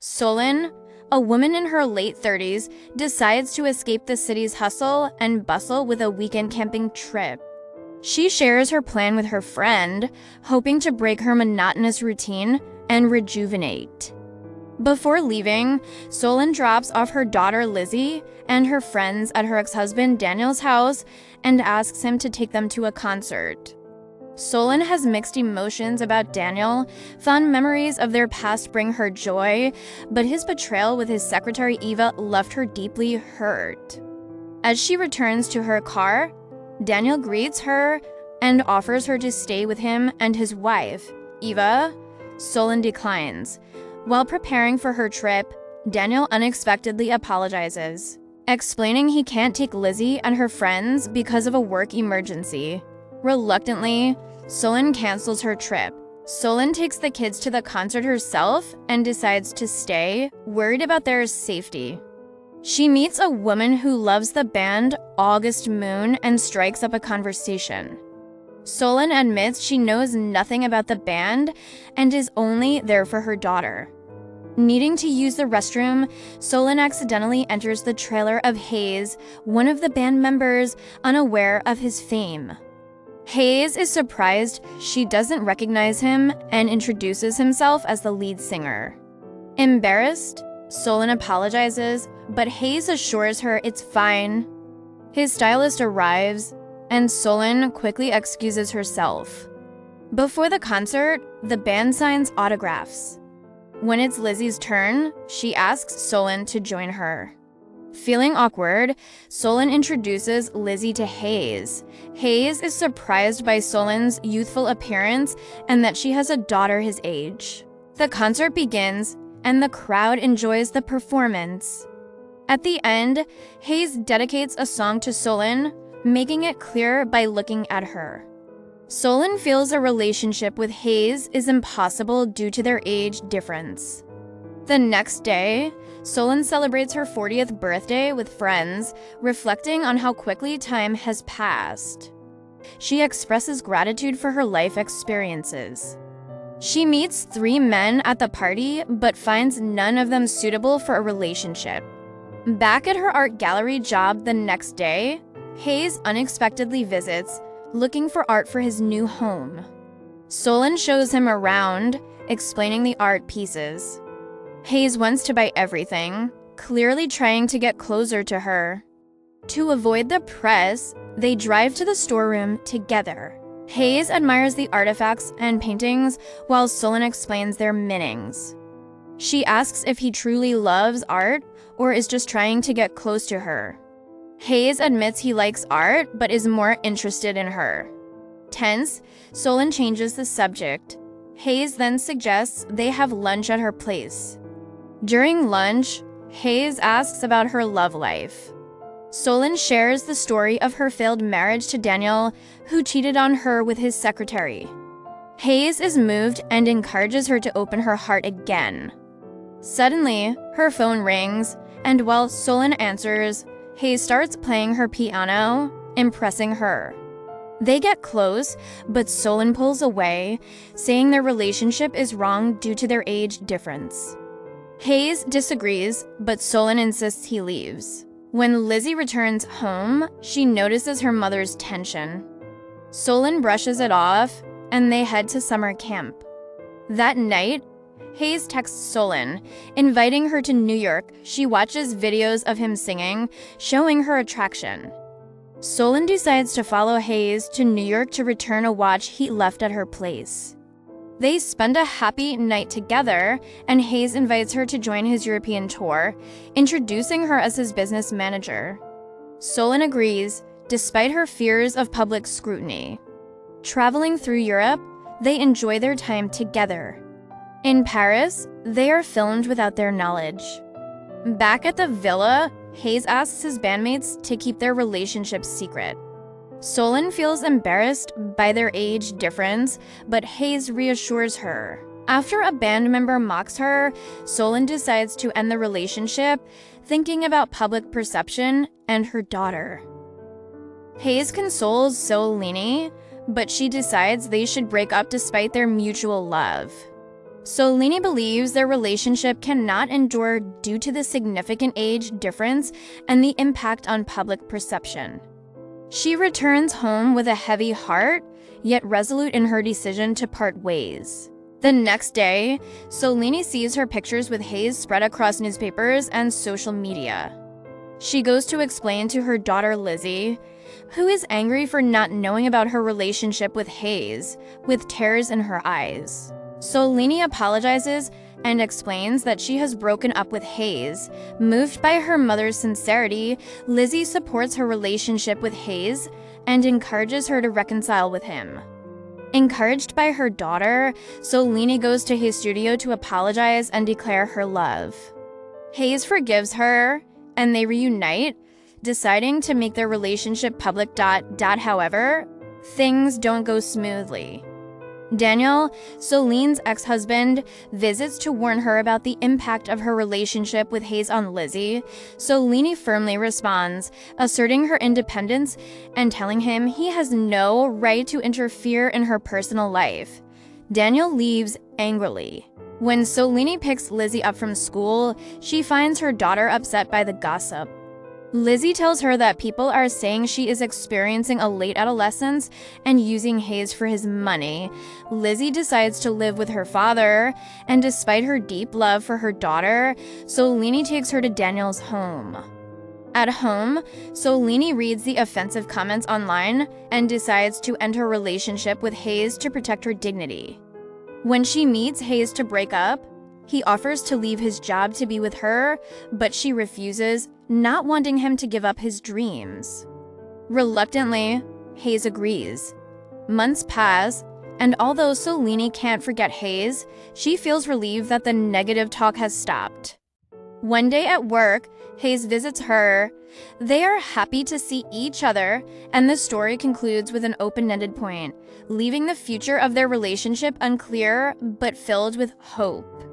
Solène, a woman in her late 30s, decides to escape the city's hustle and bustle with a weekend camping trip. She shares her plan with her friend, hoping to break her monotonous routine and rejuvenate. Before leaving, Solène drops off her daughter Lizzie and her friends at her ex-husband Daniel's house and asks him to take them to a concert. Solène has mixed emotions about Daniel. Fond memories of their past bring her joy, but his betrayal with his secretary Eva left her deeply hurt. As she returns to her car, Daniel greets her and offers her to stay with him and his wife, Eva. Solène declines. While preparing for her trip, Daniel unexpectedly apologizes, explaining he can't take Lizzie and her friends because of a work emergency. Reluctantly, Solène cancels her trip. Solène takes the kids to the concert herself and decides to stay, worried about their safety. She meets a woman who loves the band August Moon and strikes up a conversation. Solène admits she knows nothing about the band and is only there for her daughter. Needing to use the restroom, Solène accidentally enters the trailer of Hayes, one of the band members, unaware of his fame. Hayes is surprised she doesn't recognize him and introduces himself as the lead singer. Embarrassed, Solène apologizes, but Hayes assures her it's fine. His stylist arrives, and Solène quickly excuses herself. Before the concert, the band signs autographs. When it's Lizzie's turn, she asks Solène to join her. Feeling awkward, Solène introduces Lizzie to Hayes. Hayes is surprised by Solène's youthful appearance and that she has a daughter his age. The concert begins, and the crowd enjoys the performance. At the end, Hayes dedicates a song to Solène, making it clear by looking at her. Solène feels a relationship with Hayes is impossible due to their age difference. The next day, Solène celebrates her 40th birthday with friends, reflecting on how quickly time has passed. She expresses gratitude for her life experiences. She meets 3 men at the party, but finds none of them suitable for a relationship. Back at her art gallery job the next day, Hayes unexpectedly visits, looking for art for his new home. Solène shows him around, explaining the art pieces. Hayes wants to buy everything, clearly trying to get closer to her. To avoid the press, they drive to the storeroom together. Hayes admires the artifacts and paintings while Solène explains their meanings. She asks if he truly loves art or is just trying to get close to her. Hayes admits he likes art but is more interested in her. Tense, Solène changes the subject. Hayes then suggests they have lunch at her place. During lunch, Hayes asks about her love life. Solène shares the story of her failed marriage to Daniel, who cheated on her with his secretary. Hayes is moved and encourages her to open her heart again. Suddenly, her phone rings, and while Solène answers, Hayes starts playing her piano, impressing her. They get close, but Solène pulls away, saying their relationship is wrong due to their age difference. Hayes disagrees, but Solène insists he leaves. When Lizzie returns home, she notices her mother's tension. Solène brushes it off, and they head to summer camp. That night, Hayes texts Solène, inviting her to New York. She watches videos of him singing, showing her attraction. Solène decides to follow Hayes to New York to return a watch he left at her place. They spend a happy night together, and Hayes invites her to join his European tour, introducing her as his business manager. Solène agrees, despite her fears of public scrutiny. Traveling through Europe, they enjoy their time together. In Paris, they are filmed without their knowledge. Back at the villa, Hayes asks his bandmates to keep their relationship secret. Solène feels embarrassed by their age difference, but Hayes reassures her. After a band member mocks her, Solène decides to end the relationship, thinking about public perception and her daughter. Hayes consoles Solène, but she decides they should break up despite their mutual love. Solène believes their relationship cannot endure due to the significant age difference and the impact on public perception. She returns home with a heavy heart, yet resolute in her decision to part ways. The next day, Solène sees her pictures with Hayes spread across newspapers and social media. She goes to explain to her daughter Lizzie, who is angry for not knowing about her relationship with Hayes, with tears in her eyes. Solène apologizes and explains that she has broken up with Hayes. Moved by her mother's sincerity, Lizzie supports her relationship with Hayes and encourages her to reconcile with him. Encouraged by her daughter, Solène goes to Hayes' studio to apologize and declare her love. Hayes forgives her, and they reunite, deciding to make their relationship public. However, things don't go smoothly. Daniel, Solène's ex-husband, visits to warn her about the impact of her relationship with Hayes on Lizzie. Solène firmly responds, asserting her independence and telling him he has no right to interfere in her personal life. Daniel leaves angrily. When Solène picks Lizzie up from school, she finds her daughter upset by the gossip. Lizzie tells her that people are saying she is experiencing a late adolescence and using Hayes for his money. Lizzie decides to live with her father, and despite her deep love for her daughter, Solène takes her to Daniel's home. At home, Solène reads the offensive comments online and decides to end her relationship with Hayes to protect her dignity. When she meets Hayes to break up, he offers to leave his job to be with her, but she refuses, not wanting him to give up his dreams. Reluctantly, Hayes agrees. Months pass, and although Solène can't forget Hayes, she feels relieved that the negative talk has stopped. One day at work, Hayes visits her. They are happy to see each other, and the story concludes with an open-ended point, leaving the future of their relationship unclear but filled with hope.